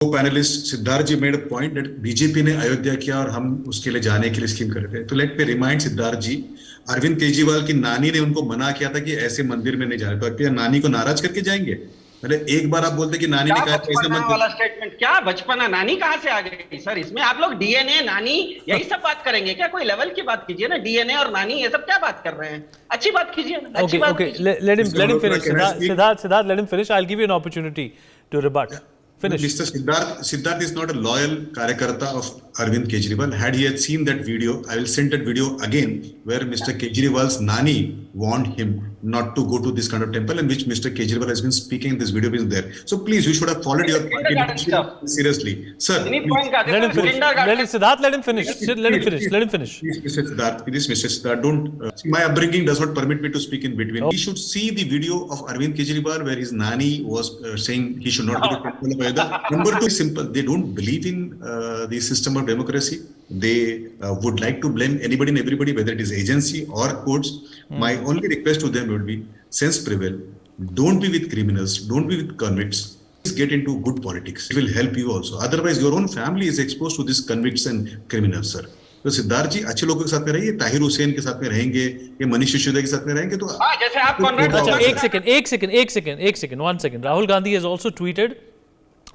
Panelist Siddharth ji made a point that BJP ने अयोध्या किया और हम उसके लिए जाने के लिए स्कीम कर रहे थे। तो लेट मी रिमाइंड सिद्धार्थ जी, अरविंद केजरीवाल की नानी ने उनको मना किया था कि ऐसे मंदिर में नहीं जाने। तो क्या नानी को नाराज करके जाएंगे? मतलब एक बार आप बोलते कि नानी ने क्या कहा था ऐसा बचपना मत वाला स्टेटमेंट? क्या बचपना? नानी कहां से आ गई सर इसमें? आप लोग डीएनए नानी यही सब बात करेंगे क्या? कोई लेवल की बात कीजिए ना। डीएनए और नानी ये सब क्या बात कर रहे हैं? अच्छी बात कीजिए ना, अच्छी बात कीजिए। Let him finish. Siddharth, let him finish. I'll give you an opportunity to rebut. Finish. Mr. Siddharth is not a loyal Karyakarta of Arvind Kejriwal. Had he had seen that video, I will send that video again where Mr. Kejriwal's nani warned him not to go to this kind of temple, and which Mr. Kejriwal has been speaking in this video is there. So please, you should have followed your party seriously. Sir, let him finish. Siddharth, let him finish. Let him finish. Let him finish. Please, Mr. Siddharth, don't. See, my upbringing does not permit me to speak in between. He should see the video of Arvind Kejriwal where his nani was saying he should not go to temple of Ayodhya. Number two is simple. They don't believe in the system of democracy. They would like to blame anybody and everybody, whether it is agency or courts. My only request to them would be, sense prevail. Don't be with criminals. Don't be with convicts. Please get into good politics. It will help you also. Otherwise, your own family is exposed to these convicts and criminals, sir. तो सिद्धार्थ जी अच्छे लोगों के साथ में रहिए, ताहिर हुसैन के साथ में रहेंगे, ये मनीष सिसोदिया के साथ में रहेंगे तो जैसे आप एक second 1 second. Rahul Gandhi has also tweeted.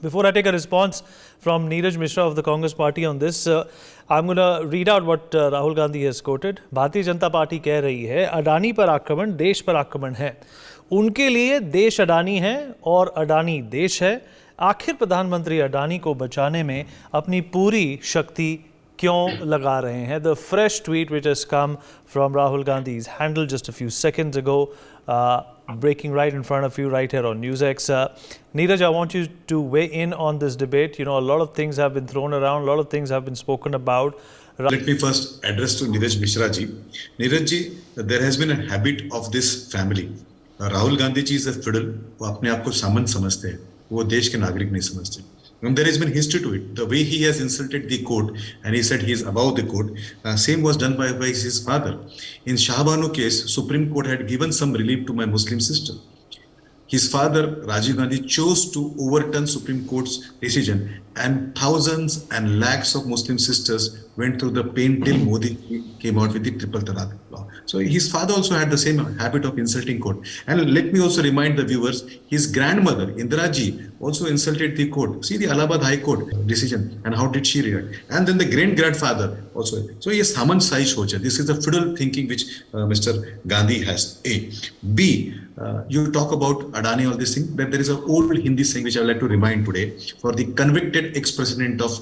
Before I take a response from Neeraj Mishra of the Congress Party on this, I'm going to read out what Rahul Gandhi has quoted. Bharatiya Janata party कह रही है, अडानी पर आक्रमण देश पर आक्रमण है। उनके लिए देश अडानी है और अडानी देश है। आखिर प्रधानमंत्री अडानी को बचाने में अपनी पूरी शक्ति क्यों लगा रहे हैं? The fresh tweet which has come from Rahul Gandhi's handle just a few seconds ago, breaking right in front of you right here on NewsX. Neeraj, I want you to weigh in on this debate. You know, a lot of things have been thrown around, a lot of things have been spoken about. Let me first address to Neeraj Mishra ji. Neeraj ji, there has been a habit of this family. Rahul Gandhi ji is a fiddle. वो अपने आप को सामंत समझते हैं, वो देश के नागरिक नहीं समझते. And there has been history to it. The way he has insulted the court and he said he is above the court, same was done by his father. In Shahbanu case, Supreme Court had given some relief to my Muslim sister. His father, Rajiv Gandhi, chose to overturn Supreme Court's decision, and thousands and lakhs of Muslim sisters went through the pain till Modi came out with the triple talaq law. So his father also had the same habit of insulting court. And let me also remind the viewers, his grandmother, Indira ji, also insulted the court. See the Allahabad High Court decision and how did she react? And then the great-grandfather also. So yes, Haman Sai Shoja. This is the fiddle thinking which Mr. Gandhi has. A. B. You talk about Adani, all this thing, that there is an old Hindi saying which I would like to remind today for the convicted ex-president of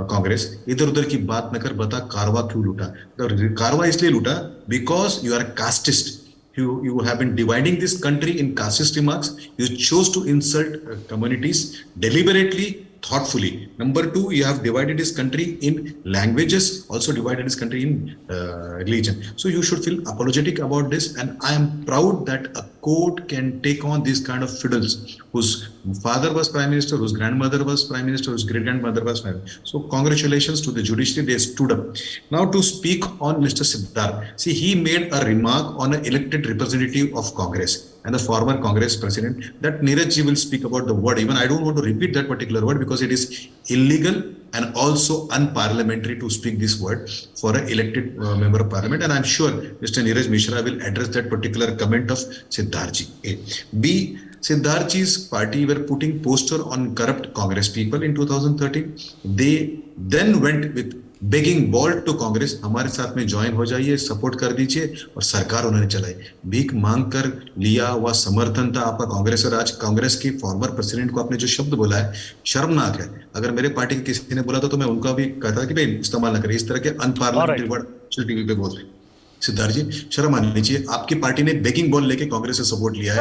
Congress. इधर उधर की बात न कर, बता कारवा क्यों लूटा? कारवा इसलिए लूटा because you are a casteist. You have been dividing this country in casteist remarks. You chose to insult communities deliberately, thoughtfully. Number two, you have divided this country in languages, also divided this country in religion. So you should feel apologetic about this, and I am proud that a court can take on these kind of fiddles whose father was prime minister, whose grandmother was prime minister, whose great grandmother was prime minister. So congratulations to the judiciary, they stood up. Now to speak on Mr. Siddharth, see, he made a remark on an elected representative of Congress and the former Congress president that Neeraj ji will speak about the word. Even I don't want to repeat that particular word because it is illegal and also unparliamentary to speak this word for an elected member of parliament. And I'm sure Mr. Neeraj Mishra will address that particular comment of Siddharth ji. A. B. Siddharth ji's party were putting poster on corrupt Congress people in 2013. They then went with begging bowl to Congress, हमारे साथ में join हो जाइए, support कर दीजिए, और सरकार उन्होंने चलाई. भीख मांग कर लिया हुआ समर्थन था आपका कांग्रेस, और आज कांग्रेस की फॉर्मर प्रेसिडेंट को आपने जो शब्द बोला है शर्मनाक है. अगर मेरे पार्टी के किसी ने बोला था तो मैं उनका भी कहता कि भाई इस्तेमाल ना करें इस तरह के अनपार्लियामेंट्री वर्ड टीवी पे बोल रहे. सिद्धार्थ जी, शर्म आनी चाहिए. आपकी पार्टी ने बेगिंग बॉल लेके कांग्रेस से सपोर्ट लिया है.